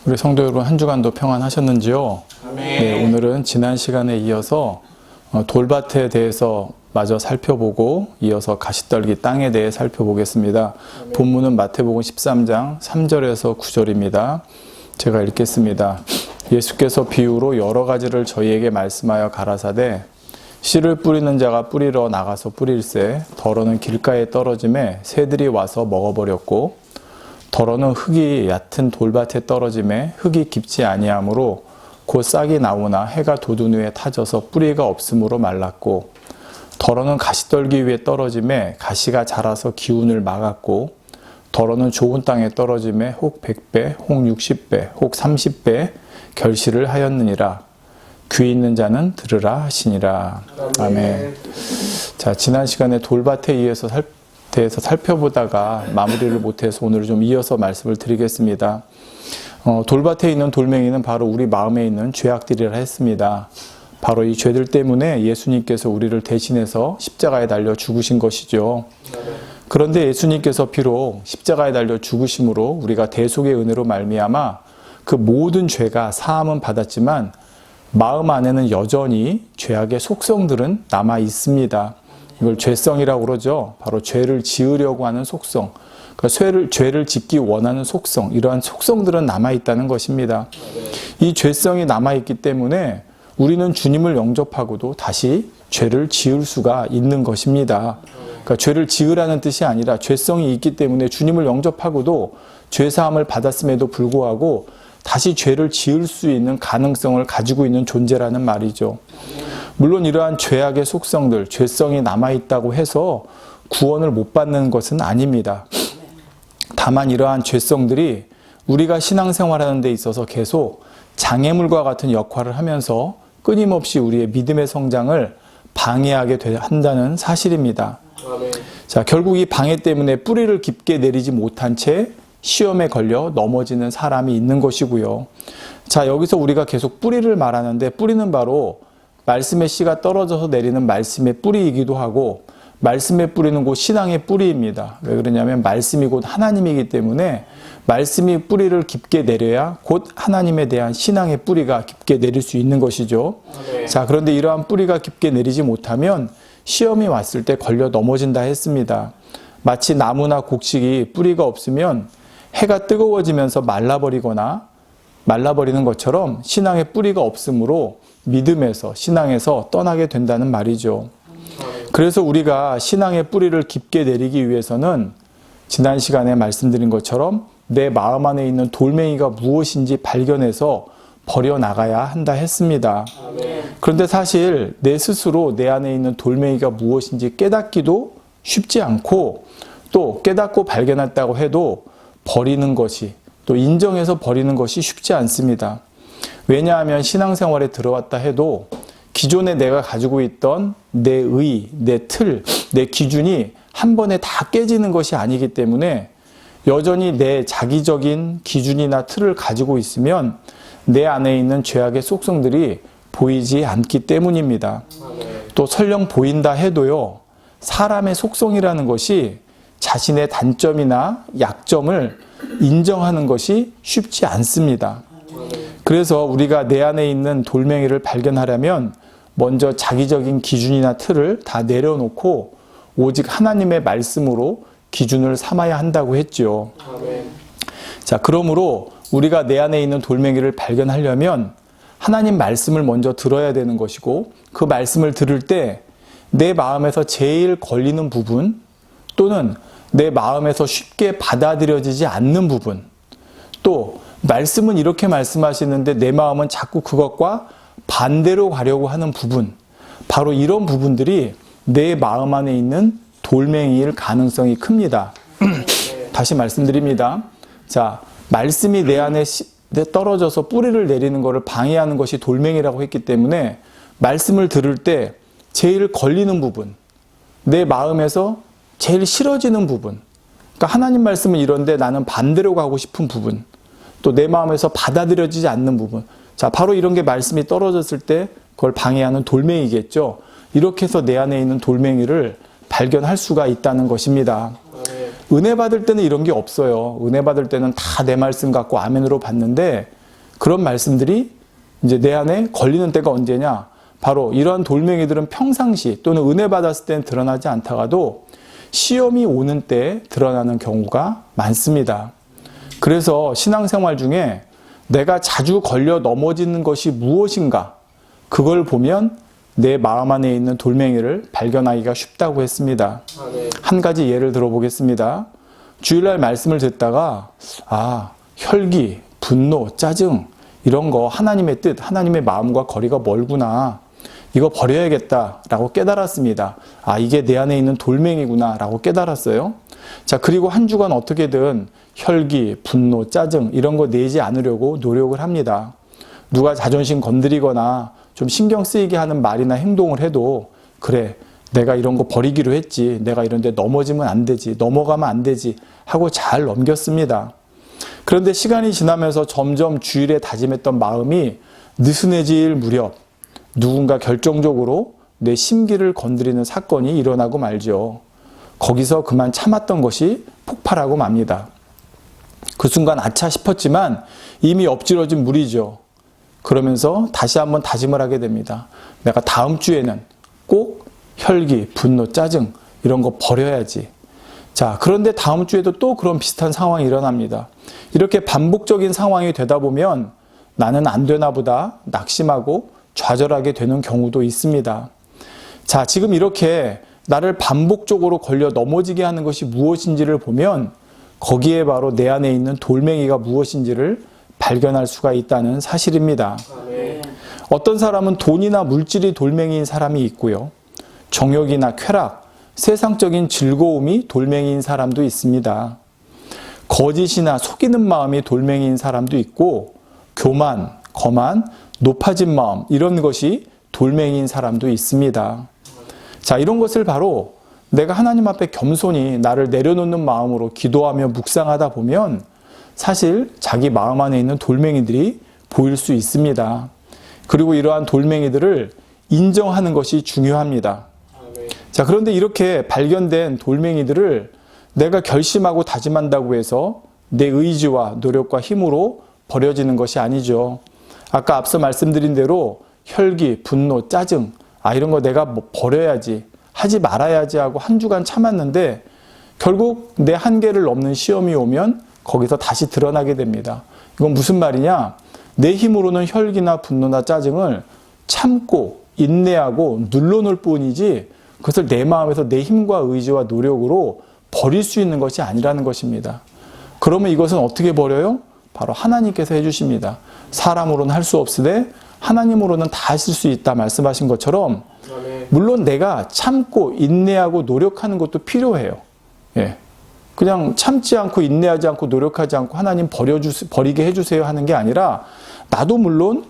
우리 성도 여러분, 한 주간도 평안하셨는지요? 네, 오늘은 지난 시간에 이어서 돌밭에 대해서 마저 살펴보고 이어서 가시떨기 땅에 대해 살펴보겠습니다. 본문은 마태복음 13장 3절에서 9절입니다. 제가 읽겠습니다. 예수께서 비유로 여러 가지를 저희에게 말씀하여 가라사대 씨를 뿌리는 자가 뿌리러 나가서 뿌릴새 덜어는 길가에 떨어짐에 새들이 와서 먹어버렸고 덜어는 흙이 얕은 돌밭에 떨어짐에 흙이 깊지 아니하므로 곧 싹이 나오나 해가 돋은 후에 타져서 뿌리가 없으므로 말랐고 덜어는 가시떨기 위에 떨어짐에 가시가 자라서 기운을 막았고 덜어는 좋은 땅에 떨어짐에 혹 100배, 혹 60배, 혹 30배 결실을 하였느니라. 귀 있는 자는 들으라 하시니라. 아멘. 자, 지난 시간에 돌밭에 대해서 살펴보다가 마무리를 못해서 오늘 좀 이어서 말씀을 드리겠습니다. 돌밭에 있는 돌멩이는 바로 우리 마음에 있는 죄악들이라 했습니다. 바로 이 죄들 때문에 예수님께서 우리를 대신해서 십자가에 달려 죽으신 것이죠. 그런데 예수님께서 비록 십자가에 달려 죽으심으로 우리가 대속의 은혜로 말미암아 그 모든 죄가 사함은 받았지만 마음 안에는 여전히 죄악의 속성들은 남아 있습니다. 이걸 죄성이라고 그러죠. 바로 죄를 지으려고 하는 속성, 그러니까 죄를 짓기 원하는 속성, 이러한 속성들은 남아있다는 것입니다. 이 죄성이 남아있기 때문에 우리는 주님을 영접하고도 다시 죄를 지을 수가 있는 것입니다. 그러니까 죄를 지으라는 뜻이 아니라 죄성이 있기 때문에 주님을 영접하고도 죄사함을 받았음에도 불구하고 다시 죄를 지을 수 있는 가능성을 가지고 있는 존재라는 말이죠. 물론 이러한 죄악의 속성들, 죄성이 남아있다고 해서 구원을 못 받는 것은 아닙니다. 다만 이러한 죄성들이 우리가 신앙생활하는 데 있어서 계속 장애물과 같은 역할을 하면서 끊임없이 우리의 믿음의 성장을 방해하게 한다는 사실입니다. 자, 결국 이 방해 때문에 뿌리를 깊게 내리지 못한 채 시험에 걸려 넘어지는 사람이 있는 것이고요. 자, 여기서 우리가 계속 뿌리를 말하는데 뿌리는 바로 말씀의 씨가 떨어져서 내리는 말씀의 뿌리이기도 하고 말씀의 뿌리는 곧 신앙의 뿌리입니다. 왜 그러냐면 말씀이 곧 하나님이기 때문에 말씀이 뿌리를 깊게 내려야 곧 하나님에 대한 신앙의 뿌리가 깊게 내릴 수 있는 것이죠. 자, 그런데 이러한 뿌리가 깊게 내리지 못하면 시험이 왔을 때 걸려 넘어진다 했습니다. 마치 나무나 곡식이 뿌리가 없으면 해가 뜨거워지면서 말라버리는 것처럼 신앙의 뿌리가 없으므로 믿음에서, 신앙에서 떠나게 된다는 말이죠. 그래서 우리가 신앙의 뿌리를 깊게 내리기 위해서는 지난 시간에 말씀드린 것처럼 내 마음 안에 있는 돌멩이가 무엇인지 발견해서 버려나가야 한다 했습니다. 그런데 사실 내 스스로 내 안에 있는 돌멩이가 무엇인지 깨닫기도 쉽지 않고 또 깨닫고 발견했다고 해도 버리는 것이, 또 인정해서 버리는 것이 쉽지 않습니다. 왜냐하면 신앙생활에 들어왔다 해도 기존에 내가 가지고 있던 내 의, 내 틀, 내 기준이 한 번에 다 깨지는 것이 아니기 때문에 여전히 내 자기적인 기준이나 틀을 가지고 있으면 내 안에 있는 죄악의 속성들이 보이지 않기 때문입니다. 또 설령 보인다 해도요, 사람의 속성이라는 것이 자신의 단점이나 약점을 인정하는 것이 쉽지 않습니다. 그래서 우리가 내 안에 있는 돌멩이를 발견하려면 먼저 자기적인 기준이나 틀을 다 내려놓고 오직 하나님의 말씀으로 기준을 삼아야 한다고 했죠. 자, 그러므로 우리가 내 안에 있는 돌멩이를 발견하려면 하나님 말씀을 먼저 들어야 되는 것이고 그 말씀을 들을 때 내 마음에서 제일 걸리는 부분 또는 내 마음에서 쉽게 받아들여지지 않는 부분, 또 말씀은 이렇게 말씀하시는데 내 마음은 자꾸 그것과 반대로 가려고 하는 부분, 바로 이런 부분들이 내 마음 안에 있는 돌멩이일 가능성이 큽니다. 다시 말씀드립니다. 자, 말씀이 내 안에 떨어져서 뿌리를 내리는 것을 방해하는 것이 돌멩이라고 했기 때문에 말씀을 들을 때 제일 걸리는 부분, 내 마음에서 제일 싫어지는 부분, 그러니까 하나님 말씀은 이런데 나는 반대로 가고 싶은 부분, 또 내 마음에서 받아들여지지 않는 부분, 자, 바로 이런 게 말씀이 떨어졌을 때 그걸 방해하는 돌멩이겠죠. 이렇게 해서 내 안에 있는 돌멩이를 발견할 수가 있다는 것입니다. 은혜 받을 때는 이런 게 없어요. 은혜 받을 때는 다 내 말씀 갖고 아멘으로 받는데 그런 말씀들이 이제 내 안에 걸리는 때가 언제냐? 바로 이러한 돌멩이들은 평상시 또는 은혜 받았을 때는 드러나지 않다가도 시험이 오는 때 드러나는 경우가 많습니다. 그래서 신앙생활 중에 내가 자주 걸려 넘어지는 것이 무엇인가? 그걸 보면 내 마음 안에 있는 돌멩이를 발견하기가 쉽다고 했습니다. 한 가지 예를 들어보겠습니다. 주일날 말씀을 듣다가 혈기, 분노, 짜증 이런 거 하나님의 뜻, 하나님의 마음과 거리가 멀구나. 이거 버려야겠다라고 깨달았습니다. 이게 내 안에 있는 돌멩이구나 라고 깨달았어요. 자, 그리고 한 주간 어떻게든 혈기, 분노, 짜증 이런 거 내지 않으려고 노력을 합니다. 누가 자존심 건드리거나 좀 신경 쓰이게 하는 말이나 행동을 해도 그래, 내가 이런 거 버리기로 했지. 내가 이런 데 넘어지면 안 되지. 넘어가면 안 되지. 하고 잘 넘겼습니다. 그런데 시간이 지나면서 점점 주일에 다짐했던 마음이 느슨해질 무렵 누군가 결정적으로 내 심기를 건드리는 사건이 일어나고 말죠. 거기서 그만 참았던 것이 폭발하고 맙니다. 그 순간 아차 싶었지만 이미 엎질러진 물이죠. 그러면서 다시 한번 다짐을 하게 됩니다. 내가 다음 주에는 꼭 혈기, 분노, 짜증 이런 거 버려야지. 자, 그런데 다음 주에도 또 그런 비슷한 상황이 일어납니다. 이렇게 반복적인 상황이 되다 보면 나는 안 되나 보다 낙심하고 좌절하게 되는 경우도 있습니다. 자, 지금 이렇게 나를 반복적으로 걸려 넘어지게 하는 것이 무엇인지를 보면 거기에 바로 내 안에 있는 돌멩이가 무엇인지를 발견할 수가 있다는 사실입니다. 어떤 사람은 돈이나 물질이 돌멩이인 사람이 있고요. 정욕이나 쾌락, 세상적인 즐거움이 돌멩이인 사람도 있습니다. 거짓이나 속이는 마음이 돌멩이인 사람도 있고 교만, 거만, 높아진 마음 이런 것이 돌멩이인 사람도 있습니다. 자, 이런 것을 바로 내가 하나님 앞에 겸손히 나를 내려놓는 마음으로 기도하며 묵상하다 보면 사실 자기 마음 안에 있는 돌멩이들이 보일 수 있습니다. 그리고 이러한 돌멩이들을 인정하는 것이 중요합니다. 자, 그런데 이렇게 발견된 돌멩이들을 내가 결심하고 다짐한다고 해서 내 의지와 노력과 힘으로 버려지는 것이 아니죠. 아까 앞서 말씀드린 대로 혈기, 분노, 짜증 이런 거 내가 버려야지, 하지 말아야지 하고 한 주간 참았는데 결국 내 한계를 넘는 시험이 오면 거기서 다시 드러나게 됩니다. 이건 무슨 말이냐? 내 힘으로는 혈기나 분노나 짜증을 참고 인내하고 눌러놓을 뿐이지 그것을 내 마음에서 내 힘과 의지와 노력으로 버릴 수 있는 것이 아니라는 것입니다. 그러면 이것은 어떻게 버려요? 바로 하나님께서 해주십니다. 사람으로는 할 수 없으되 하나님으로는 다 하실 수 있다 말씀하신 것처럼 물론 내가 참고 인내하고 노력하는 것도 필요해요. 예. 그냥 참지 않고 인내하지 않고 노력하지 않고 하나님 버리게 해주세요 하는 게 아니라 나도 물론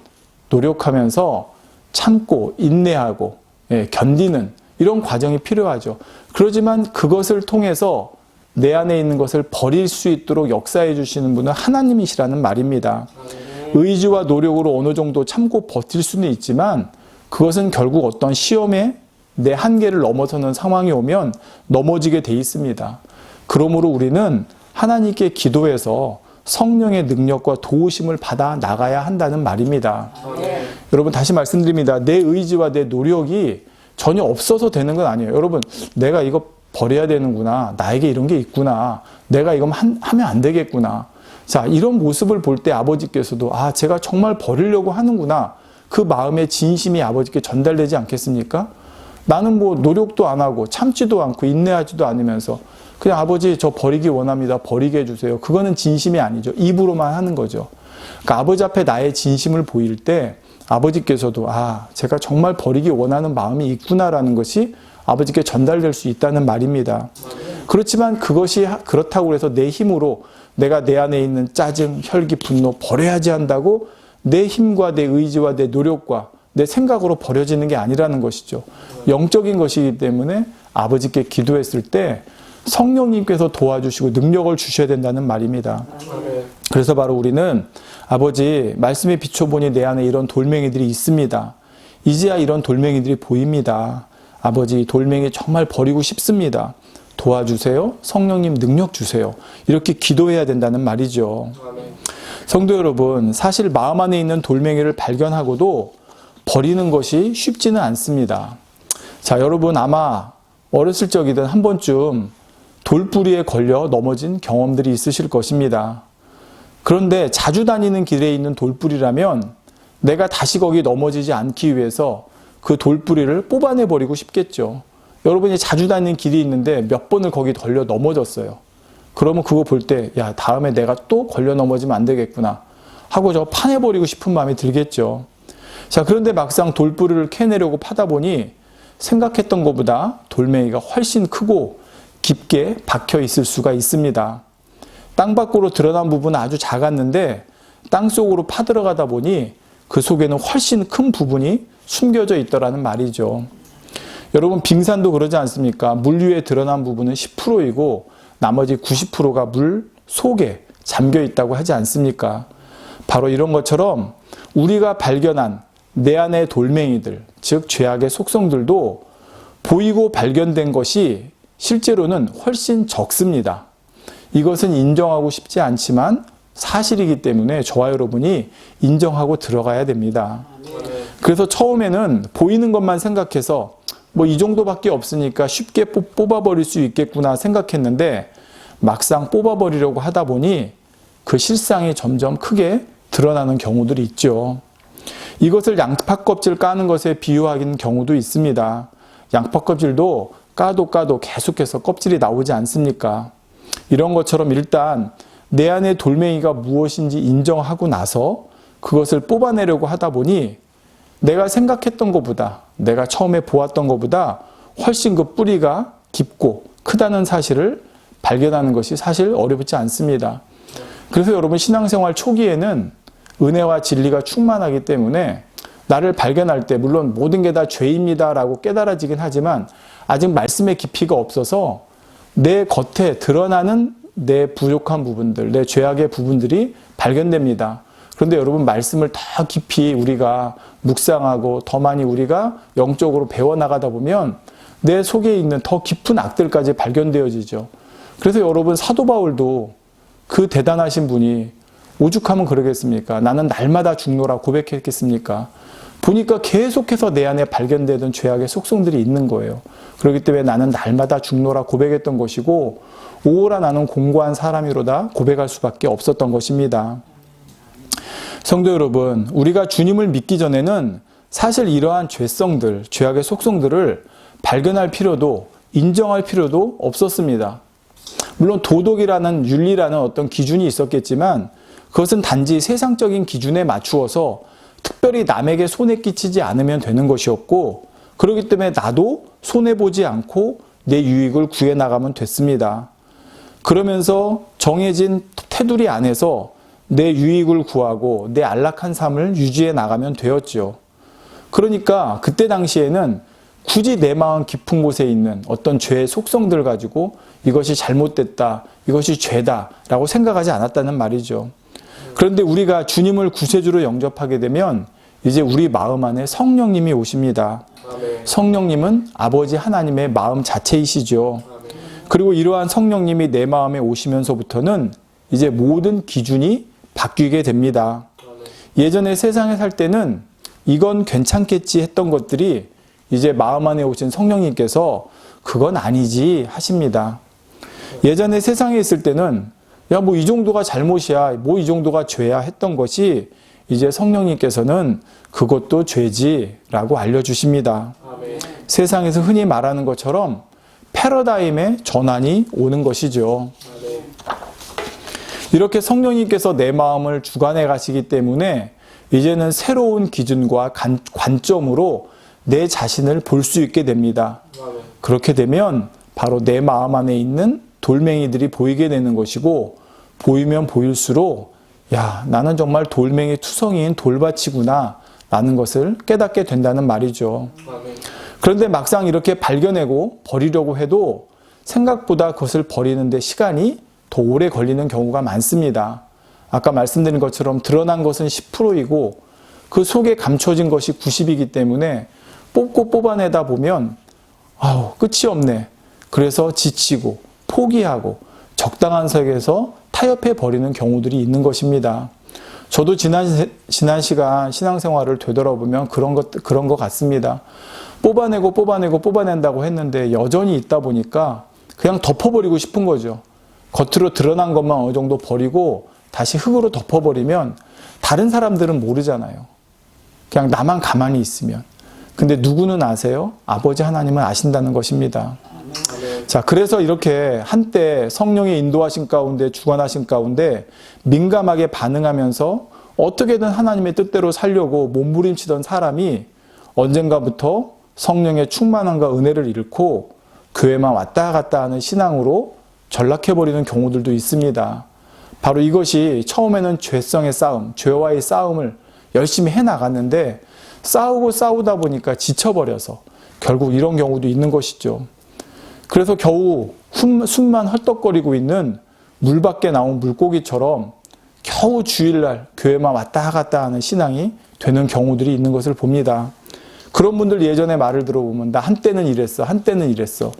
노력하면서 참고 인내하고 견디는 이런 과정이 필요하죠. 그렇지만 그것을 통해서 내 안에 있는 것을 버릴 수 있도록 역사해 주시는 분은 하나님이시라는 말입니다. 의지와 노력으로 어느 정도 참고 버틸 수는 있지만 그것은 결국 어떤 시험에 내 한계를 넘어서는 상황이 오면 넘어지게 돼 있습니다. 그러므로 우리는 하나님께 기도해서 성령의 능력과 도우심을 받아 나가야 한다는 말입니다. 여러분 다시 말씀드립니다. 내 의지와 내 노력이 전혀 없어서 되는 건 아니에요. 여러분 내가 이거 버려야 되는구나. 나에게 이런 게 있구나. 내가 이거 하면 안 되겠구나. 자, 이런 모습을 볼 때 아버지께서도 제가 정말 버리려고 하는구나. 그 마음의 진심이 아버지께 전달되지 않겠습니까? 나는 뭐 노력도 안 하고 참지도 않고 인내하지도 않으면서 그냥 아버지 저 버리기 원합니다. 버리게 해주세요. 그거는 진심이 아니죠. 입으로만 하는 거죠. 그러니까 아버지 앞에 나의 진심을 보일 때 아버지께서도 제가 정말 버리기 원하는 마음이 있구나라는 것이 아버지께 전달될 수 있다는 말입니다. 그렇지만 그것이 그렇다고 해서 내 힘으로 내가 내 안에 있는 짜증, 혈기, 분노 버려야지 한다고 내 힘과 내 의지와 내 노력과 내 생각으로 버려지는 게 아니라는 것이죠. 영적인 것이기 때문에 아버지께 기도했을 때 성령님께서 도와주시고 능력을 주셔야 된다는 말입니다. 그래서 바로 우리는 아버지 말씀에 비춰보니 내 안에 이런 돌멩이들이 있습니다. 이제야 이런 돌멩이들이 보입니다. 아버지 돌멩이 정말 버리고 싶습니다. 도와주세요. 성령님 능력 주세요. 이렇게 기도해야 된다는 말이죠. 성도 여러분, 사실 마음 안에 있는 돌멩이를 발견하고도 버리는 것이 쉽지는 않습니다. 자, 여러분 아마 어렸을 적이든 한 번쯤 돌뿌리에 걸려 넘어진 경험들이 있으실 것입니다. 그런데 자주 다니는 길에 있는 돌뿌리라면 내가 다시 거기 넘어지지 않기 위해서 그 돌뿌리를 뽑아내버리고 싶겠죠. 여러분이 자주 다니는 길이 있는데 몇 번을 거기 걸려 넘어졌어요. 그러면 그거 볼 때, 야, 다음에 내가 또 걸려 넘어지면 안 되겠구나 하고 저거 파내버리고 싶은 마음이 들겠죠. 자, 그런데 막상 돌뿌리를 캐내려고 파다 보니 생각했던 것보다 돌멩이가 훨씬 크고 깊게 박혀 있을 수가 있습니다. 땅 밖으로 드러난 부분은 아주 작았는데 땅 속으로 파들어가다 보니 그 속에는 훨씬 큰 부분이 숨겨져 있더라는 말이죠. 여러분, 빙산도 그러지 않습니까? 물 위에 드러난 부분은 10%이고 나머지 90%가 물 속에 잠겨 있다고 하지 않습니까? 바로 이런 것처럼 우리가 발견한 내 안의 돌멩이들, 즉 죄악의 속성들도 보이고 발견된 것이 실제로는 훨씬 적습니다. 이것은 인정하고 싶지 않지만 사실이기 때문에 저와 여러분이 인정하고 들어가야 됩니다. 그래서 처음에는 보이는 것만 생각해서 뭐 이 정도밖에 없으니까 쉽게 뽑아버릴 수 있겠구나 생각했는데 막상 뽑아버리려고 하다 보니 그 실상이 점점 크게 드러나는 경우들이 있죠. 이것을 양파 껍질 까는 것에 비유하는 경우도 있습니다. 양파 껍질도 까도 계속해서 껍질이 나오지 않습니까? 이런 것처럼 일단 내 안에 돌멩이가 무엇인지 인정하고 나서 그것을 뽑아내려고 하다 보니 내가 생각했던 것보다, 내가 처음에 보았던 것보다 훨씬 그 뿌리가 깊고 크다는 사실을 발견하는 것이 사실 어렵지 않습니다. 그래서 여러분, 신앙생활 초기에는 은혜와 진리가 충만하기 때문에 나를 발견할 때 물론 모든 게 다 죄입니다 라고 깨달아지긴 하지만 아직 말씀의 깊이가 없어서 내 겉에 드러나는 내 부족한 부분들, 내 죄악의 부분들이 발견됩니다. 그런데 여러분, 말씀을 더 깊이 우리가 묵상하고 더 많이 우리가 영적으로 배워나가다 보면 내 속에 있는 더 깊은 악들까지 발견되어지죠. 그래서 여러분, 사도 바울도 그 대단하신 분이 오죽하면 그러겠습니까? 나는 날마다 죽노라 고백했겠습니까? 보니까 계속해서 내 안에 발견되던 죄악의 속성들이 있는 거예요. 그렇기 때문에 나는 날마다 죽노라 고백했던 것이고 오호라 나는 공고한 사람이로다 고백할 수밖에 없었던 것입니다. 성도 여러분, 우리가 주님을 믿기 전에는 사실 이러한 죄성들, 죄악의 속성들을 발견할 필요도 인정할 필요도 없었습니다. 물론 도덕이라는 윤리라는 어떤 기준이 있었겠지만 그것은 단지 세상적인 기준에 맞추어서 특별히 남에게 손해 끼치지 않으면 되는 것이었고 그렇기 때문에 나도 손해보지 않고 내 유익을 구해나가면 됐습니다. 그러면서 정해진 테두리 안에서 내 유익을 구하고 내 안락한 삶을 유지해 나가면 되었죠. 그러니까 그때 당시에는 굳이 내 마음 깊은 곳에 있는 어떤 죄의 속성들 가지고 이것이 잘못됐다, 이것이 죄다 라고 생각하지 않았다는 말이죠. 그런데 우리가 주님을 구세주로 영접하게 되면 이제 우리 마음 안에 성령님이 오십니다. 성령님은 아버지 하나님의 마음 자체이시죠. 그리고 이러한 성령님이 내 마음에 오시면서부터는 이제 모든 기준이 바뀌게 됩니다. 예전에 세상에 살 때는 이건 괜찮겠지 했던 것들이 이제 마음 안에 오신 성령님께서 그건 아니지 하십니다. 예전에 세상에 있을 때는 야, 뭐 이 정도가 잘못이야, 뭐 이 정도가 죄야 했던 것이 이제 성령님께서는 그것도 죄지라고 알려주십니다. 아멘. 세상에서 흔히 말하는 것처럼 패러다임의 전환이 오는 것이죠. 아멘. 이렇게 성령님께서 내 마음을 주관해 가시기 때문에 이제는 새로운 기준과 관점으로 내 자신을 볼 수 있게 됩니다. 아멘. 그렇게 되면 바로 내 마음 안에 있는 돌멩이들이 보이게 되는 것이고 보이면 보일수록 야, 나는 정말 돌멩이 투성이인 돌밭이구나 라는 것을 깨닫게 된다는 말이죠. 그런데 막상 이렇게 발견하고 버리려고 해도 생각보다 그것을 버리는 데 시간이 더 오래 걸리는 경우가 많습니다. 아까 말씀드린 것처럼 드러난 것은 10%이고 그 속에 감춰진 것이 90이기 때문에 뽑고 뽑아내다 보면 아우, 끝이 없네. 그래서 지치고 포기하고 적당한 선에서 타협해 버리는 경우들이 있는 것입니다. 저도 지난 시간 신앙생활을 되돌아보면 그런 것 같습니다. 뽑아낸다고 했는데 여전히 있다 보니까 그냥 덮어버리고 싶은 거죠. 겉으로 드러난 것만 어느 정도 버리고 다시 흙으로 덮어버리면 다른 사람들은 모르잖아요. 그냥 나만 가만히 있으면. 근데 누구는 아세요? 아버지 하나님은 아신다는 것입니다. 자, 그래서 이렇게 한때 성령의 인도하신 가운데, 주관하신 가운데 민감하게 반응하면서 어떻게든 하나님의 뜻대로 살려고 몸부림치던 사람이 언젠가부터 성령의 충만함과 은혜를 잃고 교회만 왔다 갔다 하는 신앙으로 전락해버리는 경우들도 있습니다. 바로 이것이 처음에는 죄성의 싸움, 죄와의 싸움을 열심히 해나갔는데 싸우다 보니까 지쳐버려서 결국 이런 경우도 있는 것이죠. 그래서 겨우 숨만 헐떡거리고 있는 물 밖에 나온 물고기처럼 겨우 주일날 교회만 왔다 갔다 하는 신앙이 되는 경우들이 있는 것을 봅니다. 그런 분들 예전에 말을 들어보면 나 한때는 이랬어.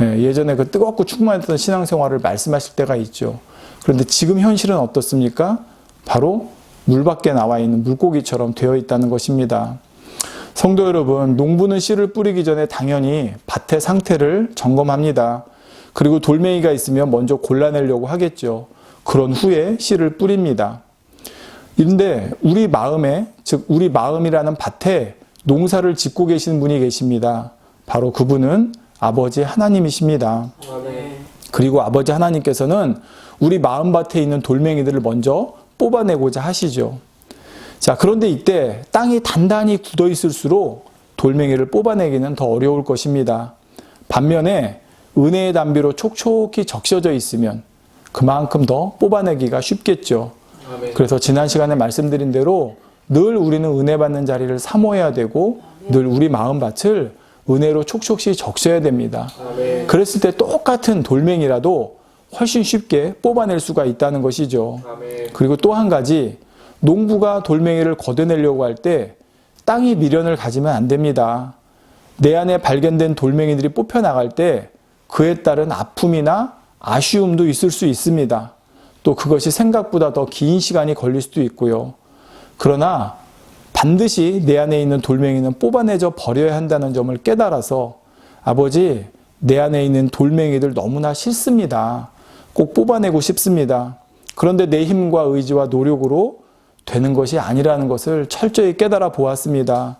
예전에 그 뜨겁고 충만했던 신앙생활을 말씀하실 때가 있죠. 그런데 지금 현실은 어떻습니까? 바로 물 밖에 나와 있는 물고기처럼 되어 있다는 것입니다. 성도 여러분, 농부는 씨를 뿌리기 전에 당연히 밭의 상태를 점검합니다. 그리고 돌멩이가 있으면 먼저 골라내려고 하겠죠. 그런 후에 씨를 뿌립니다. 그런데 우리 마음에, 즉 우리 마음이라는 밭에 농사를 짓고 계신 분이 계십니다. 바로 그분은 아버지 하나님이십니다. 그리고 아버지 하나님께서는 우리 마음밭에 있는 돌멩이들을 먼저 뽑아내고자 하시죠. 자, 그런데 이때 땅이 단단히 굳어 있을수록 돌멩이를 뽑아내기는 더 어려울 것입니다. 반면에 은혜의 담비로 촉촉히 적셔져 있으면 그만큼 더 뽑아내기가 쉽겠죠. 그래서 지난 시간에 말씀드린 대로 늘 우리는 은혜 받는 자리를 사모해야 되고 늘 우리 마음밭을 은혜로 촉촉히 적셔야 됩니다. 그랬을 때 똑같은 돌멩이라도 훨씬 쉽게 뽑아낼 수가 있다는 것이죠. 그리고 또 한 가지, 농부가 돌멩이를 걷어내려고 할 때 땅이 미련을 가지면 안 됩니다. 내 안에 발견된 돌멩이들이 뽑혀나갈 때 그에 따른 아픔이나 아쉬움도 있을 수 있습니다. 또 그것이 생각보다 더 긴 시간이 걸릴 수도 있고요. 그러나 반드시 내 안에 있는 돌멩이는 뽑아내져 버려야 한다는 점을 깨달아서 아버지, 내 안에 있는 돌멩이들 너무나 싫습니다. 꼭 뽑아내고 싶습니다. 그런데 내 힘과 의지와 노력으로 되는 것이 아니라는 것을 철저히 깨달아 보았습니다.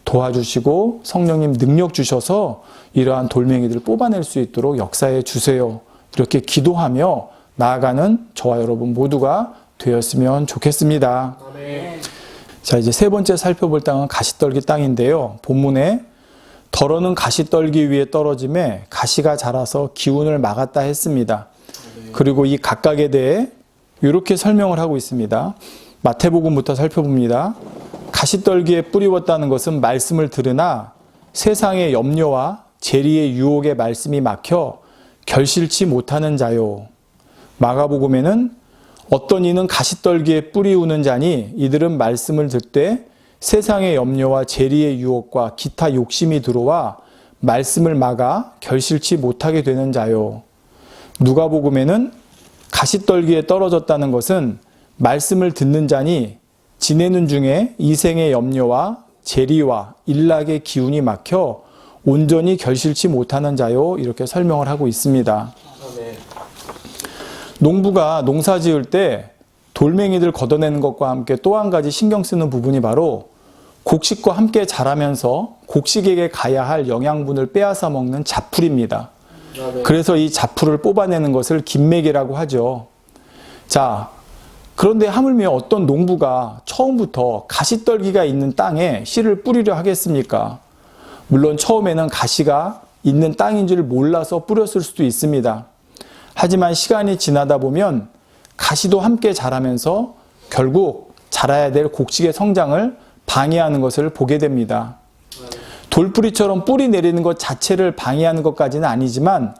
도와주시고 성령님 능력 주셔서 이러한 돌멩이들을 뽑아낼 수 있도록 역사해 주세요. 이렇게 기도하며 나아가는 저와 여러분 모두가 되었으면 좋겠습니다. 아멘. 자, 이제 세 번째 살펴볼 땅은 가시떨기 땅인데요. 본문에 덜어는 가시떨기 위에 떨어짐에 가시가 자라서 기운을 막았다 했습니다. 그리고 이 각각에 대해 이렇게 설명을 하고 있습니다. 마태복음부터 살펴봅니다. 가시떨기에 뿌리웠다는 것은 말씀을 들으나 세상의 염려와 재리의 유혹의 말씀이 막혀 결실치 못하는 자요. 마가복음에는 어떤 이는 가시떨기에 뿌리우는 자니 이들은 말씀을 듣되 세상의 염려와 재리의 유혹과 기타 욕심이 들어와 말씀을 막아 결실치 못하게 되는 자요. 누가복음에는 가시떨기에 떨어졌다는 것은 말씀을 듣는 자니 지내는 중에 이생의 염려와 재리와 일락의 기운이 막혀 온전히 결실치 못하는 자요. 이렇게 설명을 하고 있습니다. 농부가 농사 지을 때 돌멩이들 걷어내는 것과 함께 또 한 가지 신경 쓰는 부분이 바로 곡식과 함께 자라면서 곡식에게 가야 할 영양분을 빼앗아 먹는 잡풀입니다. 그래서 이 잡풀을 뽑아내는 것을 김매기라고 하죠. 자, 그런데 하물며 어떤 농부가 처음부터 가시떨기가 있는 땅에 씨를 뿌리려 하겠습니까? 물론 처음에는 가시가 있는 땅인 줄 몰라서 뿌렸을 수도 있습니다. 하지만 시간이 지나다 보면 가시도 함께 자라면서 결국 자라야 될 곡식의 성장을 방해하는 것을 보게 됩니다. 돌뿌리처럼 뿌리 내리는 것 자체를 방해하는 것까지는 아니지만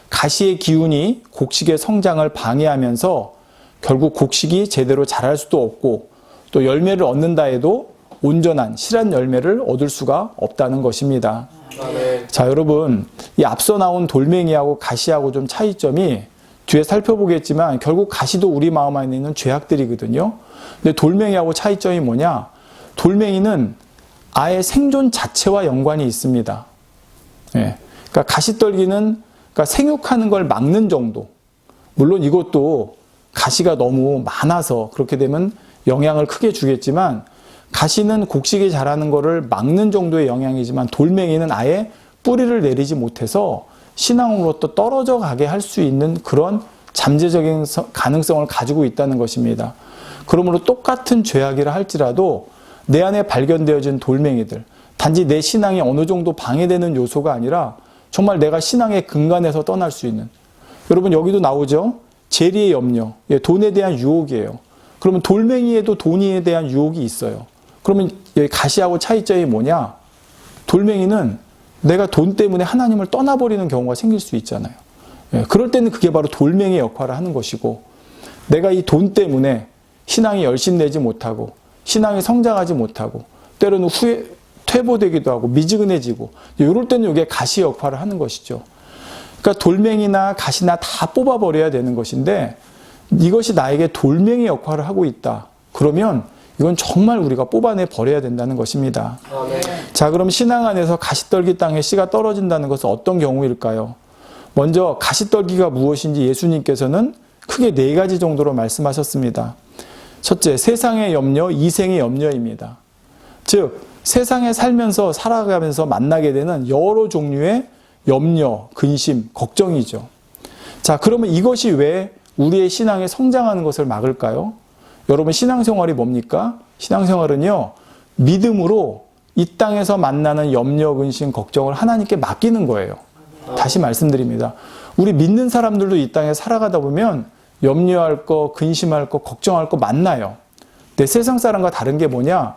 가시의 기운이 곡식의 성장을 방해하면서 결국 곡식이 제대로 자랄 수도 없고 또 열매를 얻는다 해도 온전한 실한 열매를 얻을 수가 없다는 것입니다. 자, 여러분, 이 앞서 나온 돌멩이하고 가시하고 좀 차이점이 뒤에 살펴보겠지만 결국 가시도 우리 마음 안에 있는 죄악들이거든요. 근데 돌멩이하고 차이점이 뭐냐? 돌멩이는 아예 생존 자체와 연관이 있습니다. 예. 그러니까 가시떨기는 그러니까 생육하는 걸 막는 정도. 물론 이것도 가시가 너무 많아서 그렇게 되면 영향을 크게 주겠지만, 가시는 곡식이 자라는 것을 막는 정도의 영향이지만 돌멩이는 아예 뿌리를 내리지 못해서 신앙으로부터 떨어져 가게 할 수 있는 그런 잠재적인 가능성을 가지고 있다는 것입니다. 그러므로 똑같은 죄악이라 할지라도 내 안에 발견되어진 돌멩이들, 단지 내 신앙이 어느 정도 방해되는 요소가 아니라 정말 내가 신앙의 근간에서 떠날 수 있는, 여러분 여기도 나오죠? 재리의 염려, 돈에 대한 유혹이에요. 그러면 돌멩이에도 돈에 대한 유혹이 있어요. 그러면 여기 가시하고 차이점이 뭐냐? 돌멩이는 내가 돈 때문에 하나님을 떠나버리는 경우가 생길 수 있잖아요. 그럴 때는 그게 바로 돌멩이 역할을 하는 것이고, 내가 이 돈 때문에 신앙이 열심내지 못하고 신앙이 성장하지 못하고 때로는 퇴보되기도 하고 미지근해지고, 이럴 때는 이게 가시 역할을 하는 것이죠. 그러니까 돌멩이나 가시나 다 뽑아버려야 되는 것인데, 이것이 나에게 돌멩이 역할을 하고 있다. 그러면 이건 정말 우리가 뽑아내 버려야 된다는 것입니다. 아멘. 자, 그럼 신앙 안에서 가시떨기 땅에 씨가 떨어진다는 것은 어떤 경우일까요? 먼저 가시떨기가 무엇인지 예수님께서는 크게 4가지 정도로 말씀하셨습니다. 첫째, 세상의 염려, 이생의 염려입니다. 즉, 세상에 살면서 살아가면서 만나게 되는 여러 종류의 염려, 근심, 걱정이죠. 자, 그러면 이것이 왜 우리의 신앙에 성장하는 것을 막을까요? 여러분, 신앙생활이 뭡니까? 신앙생활은요, 믿음으로 이 땅에서 만나는 염려, 근심, 걱정을 하나님께 맡기는 거예요. 다시 말씀드립니다. 우리 믿는 사람들도 이 땅에 살아가다 보면 염려할 거, 근심할 거, 걱정할 거 만나요. 근데 세상 사람과 다른 게 뭐냐?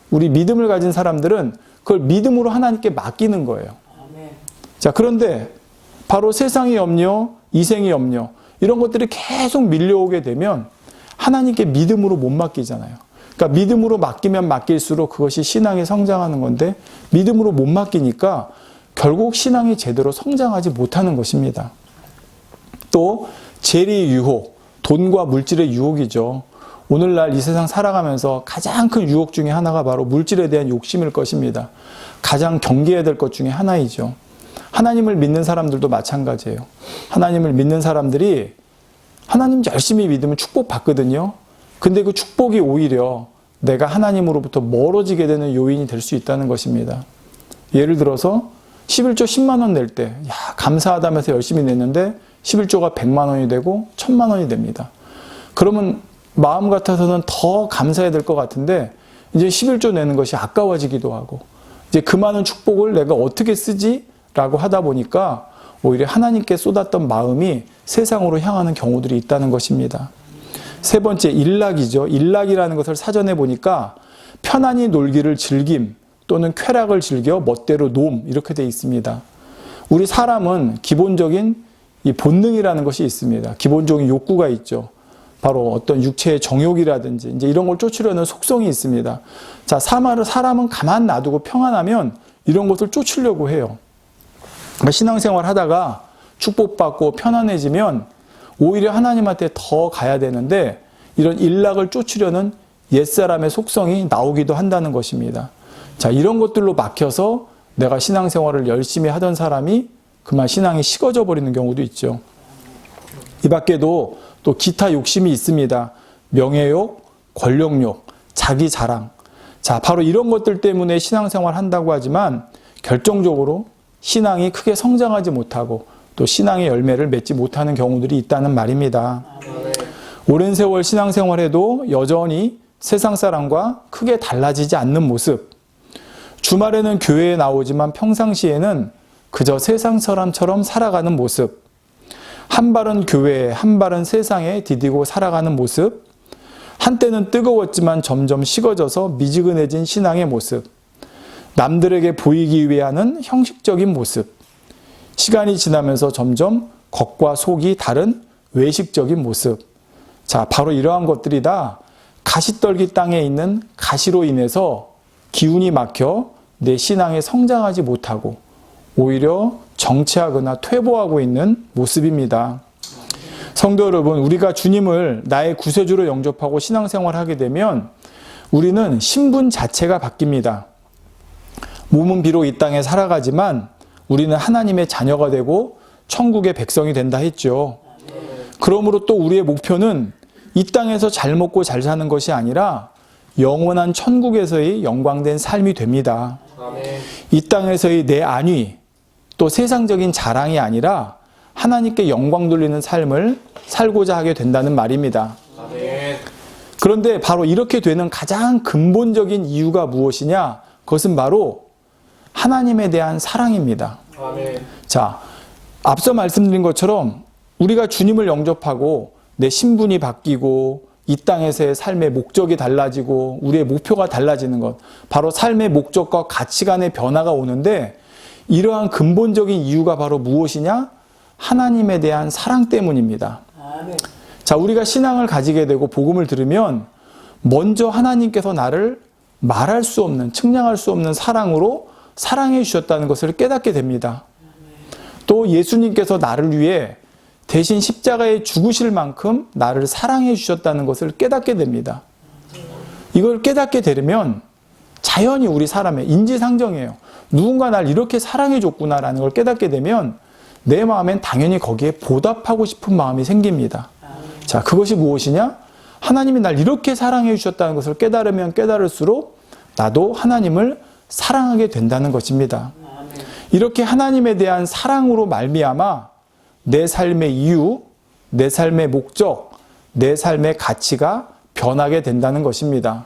우리 믿음을 가진 사람들은 그걸 믿음으로 하나님께 맡기는 거예요. 자, 그런데 바로 세상의 염려, 이생의 염려, 이런 것들이 계속 밀려오게 되면 하나님께 믿음으로 못 맡기잖아요. 그러니까 믿음으로 맡기면 맡길수록 그것이 신앙이 성장하는 건데, 믿음으로 못 맡기니까 결국 신앙이 제대로 성장하지 못하는 것입니다. 또 재리 유혹, 돈과 물질의 유혹이죠. 오늘날 이 세상 살아가면서 가장 큰 유혹 중에 하나가 바로 물질에 대한 욕심일 것입니다. 가장 경계해야 될 것 중에 하나이죠. 하나님을 믿는 사람들도 마찬가지예요. 하나님을 믿는 사람들이 하나님 열심히 믿으면 축복받거든요. 근데 그 축복이 오히려 내가 하나님으로부터 멀어지게 되는 요인이 될 수 있다는 것입니다. 예를 들어서 11조 10만 원 낼 때 감사하다면서 열심히 냈는데 11조가 100만 원이 되고 1000만 원이 됩니다. 그러면 마음 같아서는 더 감사해야 될 것 같은데 이제 11조 내는 것이 아까워지기도 하고, 이제 그 많은 축복을 내가 어떻게 쓰지? 라고 하다 보니까 오히려 하나님께 쏟았던 마음이 세상으로 향하는 경우들이 있다는 것입니다. 세 번째, 일락이죠. 일락이라는 것을 사전에 보니까 편안히 놀기를 즐김 또는 쾌락을 즐겨 멋대로 놈, 이렇게 되어 있습니다. 우리 사람은 기본적인 이 본능이라는 것이 있습니다. 기본적인 욕구가 있죠. 바로 어떤 육체의 정욕이라든지 이제 이런 걸 쫓으려는 속성이 있습니다. 자, 사람은 가만 놔두고 평안하면 이런 것을 쫓으려고 해요. 신앙생활 하다가 축복받고 편안해지면 오히려 하나님한테 더 가야 되는데, 이런 일락을 쫓으려는 옛사람의 속성이 나오기도 한다는 것입니다. 자, 이런 것들로 막혀서 내가 신앙생활을 열심히 하던 사람이 그만 신앙이 식어져 버리는 경우도 있죠. 이 밖에도 또 기타 욕심이 있습니다. 명예욕, 권력욕, 자기 자랑. 자, 바로 이런 것들 때문에 신앙생활 한다고 하지만 결정적으로 신앙이 크게 성장하지 못하고 또 신앙의 열매를 맺지 못하는 경우들이 있다는 말입니다. 오랜 세월 신앙생활해도 여전히 세상 사람과 크게 달라지지 않는 모습. 주말에는 교회에 나오지만 평상시에는 그저 세상 사람처럼 살아가는 모습. 한 발은 교회에, 한 발은 세상에 디디고 살아가는 모습. 한때는 뜨거웠지만 점점 식어져서 미지근해진 신앙의 모습. 남들에게 보이기 위하는 형식적인 모습. 시간이 지나면서 점점 겉과 속이 다른 외식적인 모습. 자, 바로 이러한 것들이 다 가시떨기 땅에 있는 가시로 인해서 기운이 막혀 내 신앙에 성장하지 못하고 오히려 정체하거나 퇴보하고 있는 모습입니다. 성도 여러분, 우리가 주님을 나의 구세주로 영접하고 신앙생활을 하게 되면 우리는 신분 자체가 바뀝니다. 몸은 비록 이 땅에 살아가지만 우리는 하나님의 자녀가 되고 천국의 백성이 된다 했죠. 그러므로 또 우리의 목표는 이 땅에서 잘 먹고 잘 사는 것이 아니라 영원한 천국에서의 영광된 삶이 됩니다. 이 땅에서의 내 안위, 또 세상적인 자랑이 아니라 하나님께 영광 돌리는 삶을 살고자 하게 된다는 말입니다. 그런데 바로 이렇게 되는 가장 근본적인 이유가 무엇이냐? 그것은 바로 하나님에 대한 사랑입니다. 자, 앞서 말씀드린 것처럼 우리가 주님을 영접하고 내 신분이 바뀌고 이 땅에서의 삶의 목적이 달라지고 우리의 목표가 달라지는 것, 바로 삶의 목적과 가치관의 변화가 오는데 이러한 근본적인 이유가 바로 무엇이냐? 하나님에 대한 사랑 때문입니다. 자, 우리가 신앙을 가지게 되고 복음을 들으면 먼저 하나님께서 나를 말할 수 없는, 측량할 수 없는 사랑으로 사랑해 주셨다는 것을 깨닫게 됩니다. 또 예수님께서 나를 위해 대신 십자가에 죽으실 만큼 나를 사랑해 주셨다는 것을 깨닫게 됩니다. 이걸 깨닫게 되면 자연히 우리 사람의 인지상정이에요. 누군가 날 이렇게 사랑해 줬구나라는 걸 깨닫게 되면 내 마음엔 당연히 거기에 보답하고 싶은 마음이 생깁니다. 자, 그것이 무엇이냐? 하나님이 날 이렇게 사랑해 주셨다는 것을 깨달으면 깨달을수록 나도 하나님을 사랑하게 된다는 것입니다. 이렇게 하나님에 대한 사랑으로 말미암아 내 삶의 이유, 내 삶의 목적, 내 삶의 가치가 변하게 된다는 것입니다.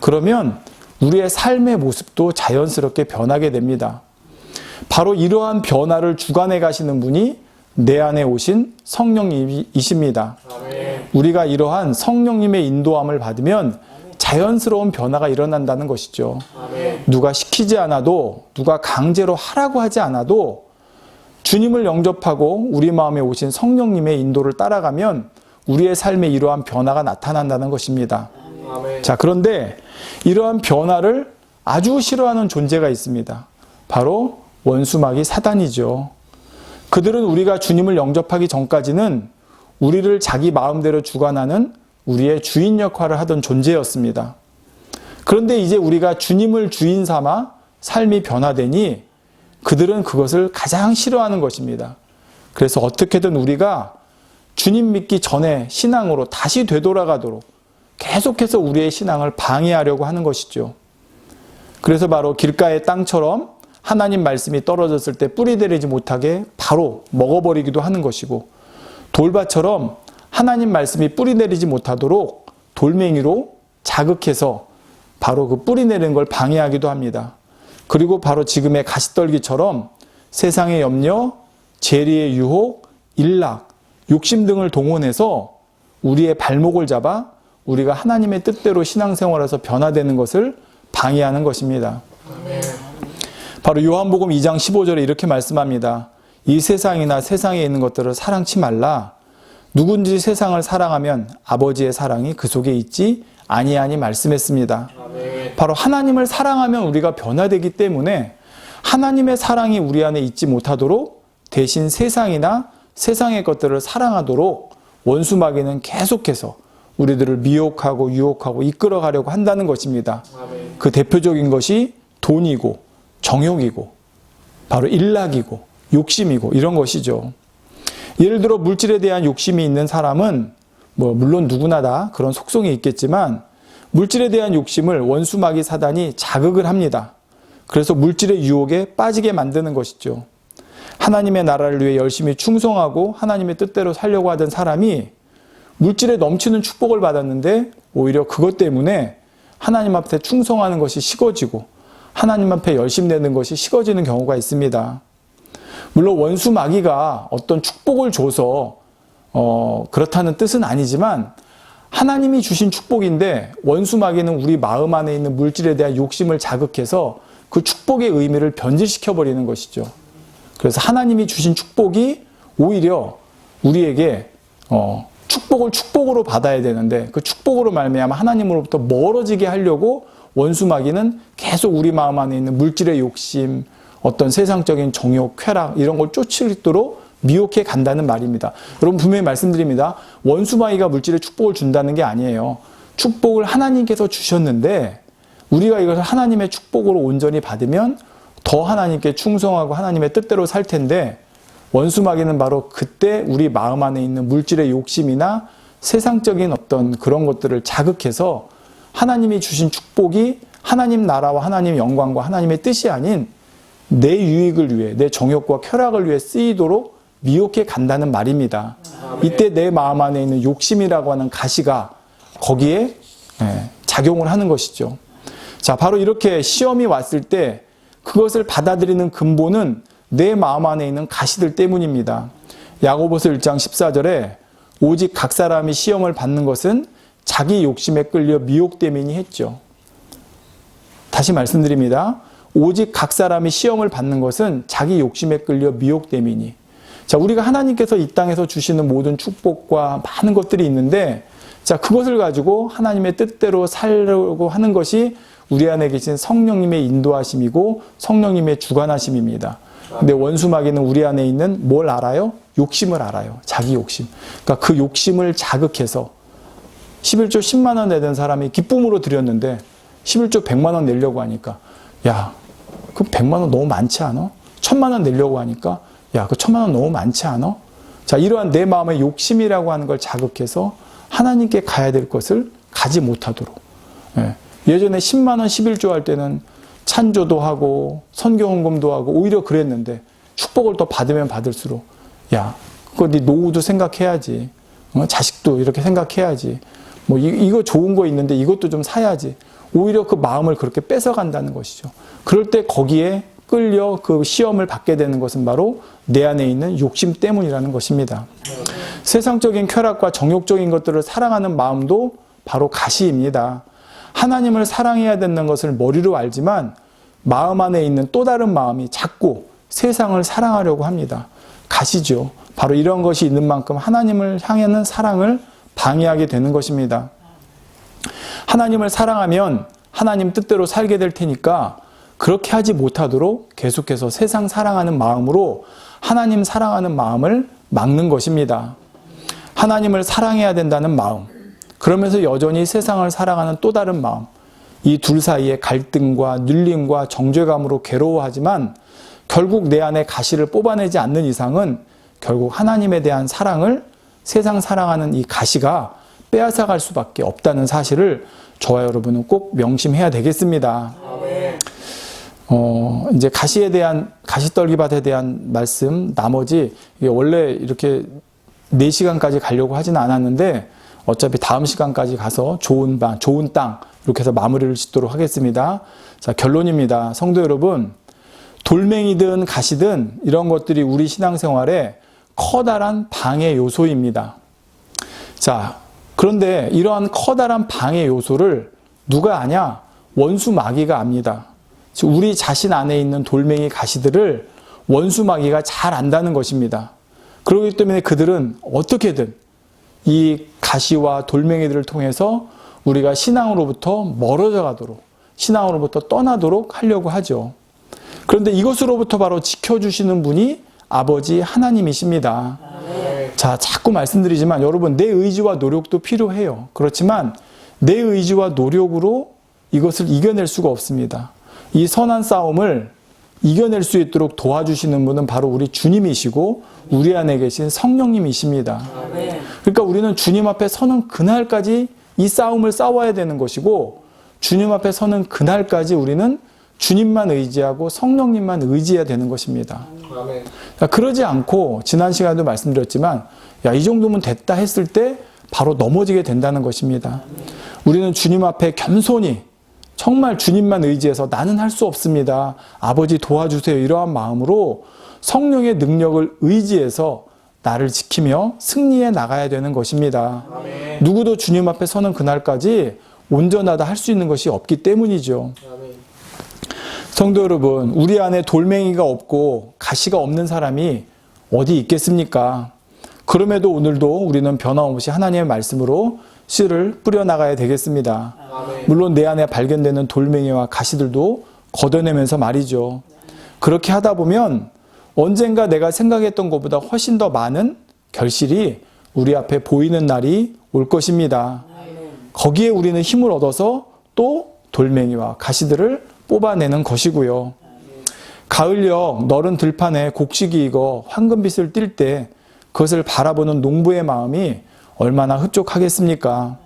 그러면 우리의 삶의 모습도 자연스럽게 변하게 됩니다. 바로 이러한 변화를 주관해 가시는 분이 내 안에 오신 성령님이십니다. 우리가 이러한 성령님의 인도함을 받으면 자연스러운 변화가 일어난다는 것이죠. 누가 시키지 않아도, 누가 강제로 하라고 하지 않아도 주님을 영접하고 우리 마음에 오신 성령님의 인도를 따라가면 우리의 삶에 이러한 변화가 나타난다는 것입니다. 자, 그런데 이러한 변화를 아주 싫어하는 존재가 있습니다. 바로 원수마귀 사단이죠. 그들은 우리가 주님을 영접하기 전까지는 우리를 자기 마음대로 주관하는 우리의 주인 역할을 하던 존재였습니다. 그런데 이제 우리가 주님을 주인 삼아 삶이 변화되니 그들은 그것을 가장 싫어하는 것입니다. 그래서 어떻게든 우리가 주님 믿기 전에 신앙으로 다시 되돌아가도록 계속해서 우리의 신앙을 방해하려고 하는 것이죠. 그래서 바로 길가의 땅처럼 하나님 말씀이 떨어졌을 때 뿌리 내리지 못하게 바로 먹어버리기도 하는 것이고, 돌밭처럼 하나님 말씀이 뿌리 내리지 못하도록 돌멩이로 자극해서 바로 그 뿌리 내리는 걸 방해하기도 합니다. 그리고 바로 지금의 가시떨기처럼 세상의 염려, 재리의 유혹, 일락, 욕심 등을 동원해서 우리의 발목을 잡아 우리가 하나님의 뜻대로 신앙생활에서 변화되는 것을 방해하는 것입니다. 바로 요한복음 2장 15절에 이렇게 말씀합니다. 이 세상이나 세상에 있는 것들을 사랑치 말라. 누군지 세상을 사랑하면 아버지의 사랑이 그 속에 있지 아니하니 말씀했습니다. 바로 하나님을 사랑하면 우리가 변화되기 때문에 하나님의 사랑이 우리 안에 있지 못하도록 대신 세상이나 세상의 것들을 사랑하도록 원수마귀는 계속해서 우리들을 미혹하고 유혹하고 이끌어가려고 한다는 것입니다. 그 대표적인 것이 돈이고 정욕이고 바로 일락이고 욕심이고 이런 것이죠. 예를 들어 물질에 대한 욕심이 있는 사람은 물론 누구나 다 그런 속성이 있겠지만 물질에 대한 욕심을 원수마귀 사단이 자극을 합니다. 그래서 물질의 유혹에 빠지게 만드는 것이죠. 하나님의 나라를 위해 열심히 충성하고 하나님의 뜻대로 살려고 하던 사람이 물질에 넘치는 축복을 받았는데 오히려 그것 때문에 하나님 앞에 충성하는 것이 식어지고 하나님 앞에 열심내는 것이 식어지는 경우가 있습니다. 물론 원수마귀가 어떤 축복을 줘서 그렇다는 뜻은 아니지만 하나님이 주신 축복인데 원수마귀는 우리 마음 안에 있는 물질에 대한 욕심을 자극해서 그 축복의 의미를 변질시켜버리는 것이죠. 그래서 하나님이 주신 축복이 오히려 우리에게 축복을 축복으로 받아야 되는데 그 축복으로 말미암아 하나님으로부터 멀어지게 하려고 원수마귀는 계속 우리 마음 안에 있는 물질의 욕심, 어떤 세상적인 정욕, 쾌락 이런 걸 쫓으도록 미혹해 간다는 말입니다. 여러분 분명히 말씀드립니다. 원수마귀가 물질에 축복을 준다는 게 아니에요. 축복을 하나님께서 주셨는데 우리가 이것을 하나님의 축복으로 온전히 받으면 더 하나님께 충성하고 하나님의 뜻대로 살 텐데, 원수마귀는 바로 그때 우리 마음 안에 있는 물질의 욕심이나 세상적인 어떤 그런 것들을 자극해서 하나님이 주신 축복이 하나님 나라와 하나님의 영광과 하나님의 뜻이 아닌 내 유익을 위해, 내 정욕과 쾌락을 위해 쓰이도록 미혹해 간다는 말입니다. 이때 내 마음 안에 있는 욕심이라고 하는 가시가 거기에 작용을 하는 것이죠. 자, 바로 이렇게 시험이 왔을 때 그것을 받아들이는 근본은 내 마음 안에 있는 가시들 때문입니다. 야고보서 1장 14절에 오직 각 사람이 시험을 받는 것은 자기 욕심에 끌려 미혹됨이니 했죠. 다시 말씀드립니다. 오직 각 사람이 시험을 받는 것은 자기 욕심에 끌려 미혹됨이니. 자, 우리가 하나님께서 이 땅에서 주시는 모든 축복과 많은 것들이 있는데, 자, 그것을 가지고 하나님의 뜻대로 살려고 하는 것이 우리 안에 계신 성령님의 인도하심이고 성령님의 주관하심입니다. 근데 원수마귀는 우리 안에 있는 뭘 알아요? 욕심을 알아요. 자기 욕심. 그러니까 그 욕심을 자극해서 11조 10만 원 내던 사람이 기쁨으로 드렸는데 11조 100만 원 내려고 하니까, 야, 그 100만 원 너무 많지 않아? 1000만 원 내려고 하니까, 야, 그 1000만 원 너무 많지 않아? 자, 이러한 내 마음의 욕심이라고 하는 걸 자극해서 하나님께 가야 될 것을 가지 못하도록. 예전에 10만 원 11조 할 때는 찬조도 하고 선교 헌금도 하고 오히려 그랬는데, 축복을 더 받으면 받을수록, 야, 그거 네 노후도 생각해야지. 자식도 이렇게 생각해야지. 뭐 이거 좋은 거 있는데 이것도 좀 사야지. 오히려 그 마음을 그렇게 뺏어간다는 것이죠. 그럴 때 거기에 끌려 그 시험을 받게 되는 것은 바로 내 안에 있는 욕심 때문이라는 것입니다. 세상적인 쾌락과 정욕적인 것들을 사랑하는 마음도 바로 가시입니다. 하나님을 사랑해야 된다는 것을 머리로 알지만 마음 안에 있는 또 다른 마음이 자꾸 세상을 사랑하려고 합니다. 가시죠. 바로 이런 것이 있는 만큼 하나님을 향하는 사랑을 방해하게 되는 것입니다. 하나님을 사랑하면 하나님 뜻대로 살게 될 테니까 그렇게 하지 못하도록 계속해서 세상 사랑하는 마음으로 하나님 사랑하는 마음을 막는 것입니다. 하나님을 사랑해야 된다는 마음, 그러면서 여전히 세상을 사랑하는 또 다른 마음, 이 둘 사이에 갈등과 눌림과 정죄감으로 괴로워하지만 결국 내 안에 가시를 뽑아내지 않는 이상은 결국 하나님에 대한 사랑을 세상 사랑하는 이 가시가 빼앗아갈 수밖에 없다는 사실을 저와 여러분은 꼭 명심해야 되겠습니다. 이제 가시에 대한, 가시떨기밭에 대한 말씀, 나머지, 이게 원래 이렇게 4시간까지 가려고 하지는 않았는데, 어차피 다음 시간까지 가서 좋은 방, 좋은 땅, 이렇게 해서 마무리를 짓도록 하겠습니다. 자, 결론입니다. 성도 여러분, 돌멩이든 가시든 이런 것들이 우리 신앙생활에 커다란 방해 요소입니다. 자, 그런데 이러한 커다란 방해 요소를 누가 아냐? 원수 마귀가 압니다. 우리 자신 안에 있는 돌멩이 가시들을 원수 마귀가 잘 안다는 것입니다. 그렇기 때문에 그들은 어떻게든 이 가시와 돌멩이들을 통해서 우리가 신앙으로부터 멀어져 가도록, 신앙으로부터 떠나도록 하려고 하죠. 그런데 이것으로부터 바로 지켜주시는 분이 아버지 하나님이십니다. 자, 자꾸 말씀드리지만 여러분, 내 의지와 노력도 필요해요. 그렇지만 내 의지와 노력으로 이것을 이겨낼 수가 없습니다. 이 선한 싸움을 이겨낼 수 있도록 도와주시는 분은 바로 우리 주님이시고 우리 안에 계신 성령님이십니다. 그러니까 우리는 주님 앞에 서는 그날까지 이 싸움을 싸워야 되는 것이고, 주님 앞에 서는 그날까지 우리는 주님만 의지하고 성령님만 의지해야 되는 것입니다. 그러지 않고 지난 시간에도 말씀드렸지만, 야, 이 정도면 됐다 했을 때 바로 넘어지게 된다는 것입니다. 우리는 주님 앞에 겸손히 정말 주님만 의지해서 나는 할 수 없습니다, 아버지 도와주세요, 이러한 마음으로 성령의 능력을 의지해서 나를 지키며 승리해 나가야 되는 것입니다. 아멘. 누구도 주님 앞에 서는 그날까지 온전하다 할 수 있는 것이 없기 때문이죠. 아멘. 성도 여러분, 우리 안에 돌멩이가 없고 가시가 없는 사람이 어디 있겠습니까? 그럼에도 오늘도 우리는 변함없이 하나님의 말씀으로 씨를 뿌려나가야 되겠습니다. 아멘. 물론 내 안에 발견되는 돌멩이와 가시들도 걷어내면서 말이죠. 그렇게 하다 보면 언젠가 내가 생각했던 것보다 훨씬 더 많은 결실이 우리 앞에 보이는 날이 올 것입니다. 거기에 우리는 힘을 얻어서 또 돌멩이와 가시들을 뽑아내는 것이고요. 가을녘 너른 들판에 곡식이 익어 황금빛을 띨 때 그것을 바라보는 농부의 마음이 얼마나 흡족하겠습니까?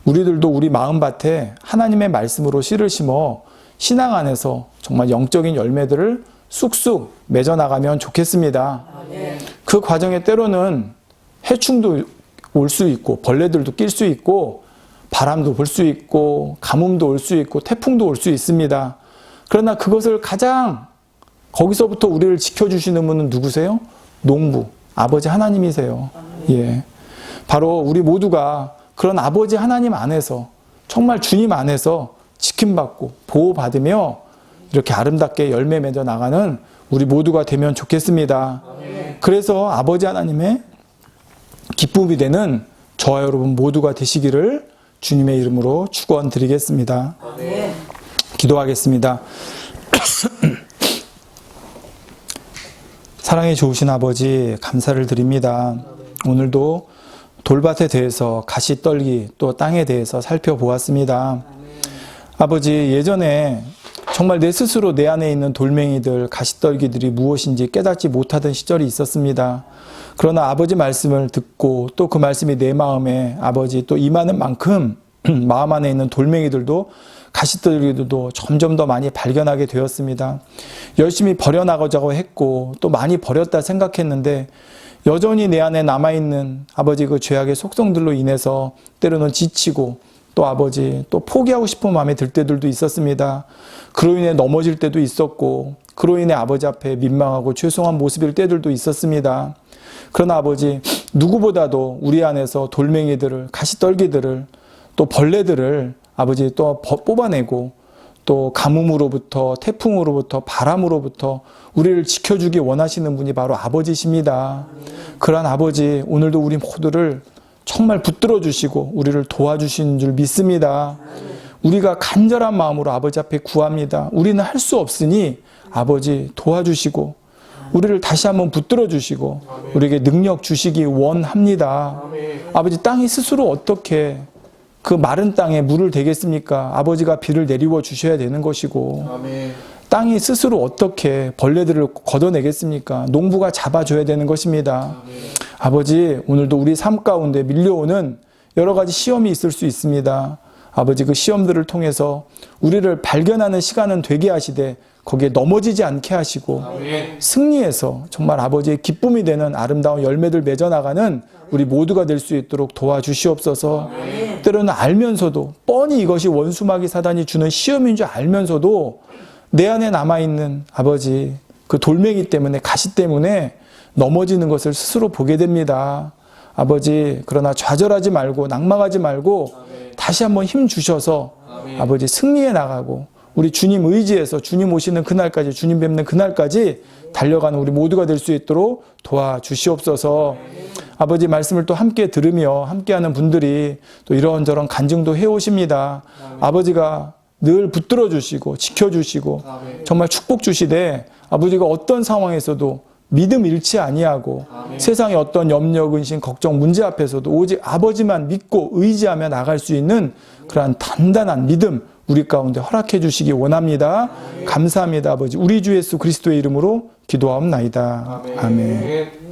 우리들도 우리 마음밭에 하나님의 말씀으로 씨를 심어 신앙 안에서 정말 영적인 열매들을 쑥쑥 맺어나가면 좋겠습니다. 그 과정에 때로는 해충도 올 수 있고 벌레들도 낄 수 있고 바람도 불 수 있고 가뭄도 올 수 있고 태풍도 올 수 있습니다. 그러나 그것을 가장 거기서부터 우리를 지켜주시는 분은 누구세요? 농부, 아버지 하나님이세요. 예, 바로 우리 모두가 그런 아버지 하나님 안에서 정말 주님 안에서 지킴받고 보호받으며 이렇게 아름답게 열매 맺어 나가는 우리 모두가 되면 좋겠습니다. 그래서 아버지 하나님의 기쁨이 되는 저와 여러분 모두가 되시기를 주님의 이름으로 축원드리겠습니다. 기도하겠습니다. 사랑이 좋으신 아버지 감사를 드립니다. 오늘도 돌밭에 대해서 가시떨기 또 땅에 대해서 살펴보았습니다. 아버지, 예전에 정말 내 스스로 내 안에 있는 돌멩이들, 가시떨기들이 무엇인지 깨닫지 못하던 시절이 있었습니다. 그러나 아버지 말씀을 듣고 또 그 말씀이 내 마음에 아버지 또 임하는 만큼 마음 안에 있는 돌멩이들도 가시떨기들도 점점 더 많이 발견하게 되었습니다. 열심히 버려나가자고 했고 또 많이 버렸다 생각했는데 여전히 내 안에 남아있는 아버지 그 죄악의 속성들로 인해서 때로는 지치고 또 아버지 또 포기하고 싶은 마음이 들 때들도 있었습니다. 그로 인해 넘어질 때도 있었고 그로 인해 아버지 앞에 민망하고 죄송한 모습일 때들도 있었습니다. 그러나 아버지 누구보다도 우리 안에서 돌멩이들을 가시떨기들을 또 벌레들을 아버지 또 뽑아내고 또 가뭄으로부터 태풍으로부터 바람으로부터 우리를 지켜주기 원하시는 분이 바로 아버지십니다. 그러한 아버지 오늘도 우리 모두를 정말 붙들어 주시고 우리를 도와주시는 줄 믿습니다. 우리가 간절한 마음으로 아버지 앞에 구합니다. 우리는 할 수 없으니 아버지 도와주시고 우리를 다시 한번 붙들어 주시고 우리에게 능력 주시기 원합니다. 아버지 땅이 스스로 어떻게 그 마른 땅에 물을 대겠습니까? 아버지가 비를 내리워 주셔야 되는 것이고 땅이 스스로 어떻게 벌레들을 걷어내겠습니까? 농부가 잡아줘야 되는 것입니다. 아버지 오늘도 우리 삶 가운데 밀려오는 여러 가지 시험이 있을 수 있습니다. 아버지 그 시험들을 통해서 우리를 발견하는 시간은 되게 하시되 거기에 넘어지지 않게 하시고 승리해서 정말 아버지의 기쁨이 되는 아름다운 열매들 맺어나가는 우리 모두가 될 수 있도록 도와주시옵소서. 때로는 알면서도 뻔히 이것이 원수마귀 사단이 주는 시험인 줄 알면서도 내 안에 남아있는 아버지 그 돌멩이 때문에 가시 때문에 넘어지는 것을 스스로 보게 됩니다. 아버지 그러나 좌절하지 말고 낙망하지 말고 다시 한번 힘 주셔서 아버지 승리해 나가고 우리 주님 의지해서 주님 오시는 그날까지 주님 뵙는 그날까지 달려가는 우리 모두가 될 수 있도록 도와주시옵소서. 아버지 말씀을 또 함께 들으며 함께하는 분들이 또 이런저런 간증도 해오십니다. 아버지가 늘 붙들어 주시고 지켜주시고 정말 축복 주시되 아버지가 어떤 상황에서도 믿음 잃지 아니하고 세상의 어떤 염려, 근심, 걱정, 문제 앞에서도 오직 아버지만 믿고 의지하며 나갈 수 있는 그러한 단단한 믿음 우리 가운데 허락해 주시기 원합니다. 감사합니다. 아버지 우리 주 예수 그리스도의 이름으로 기도하옵나이다. 아멘.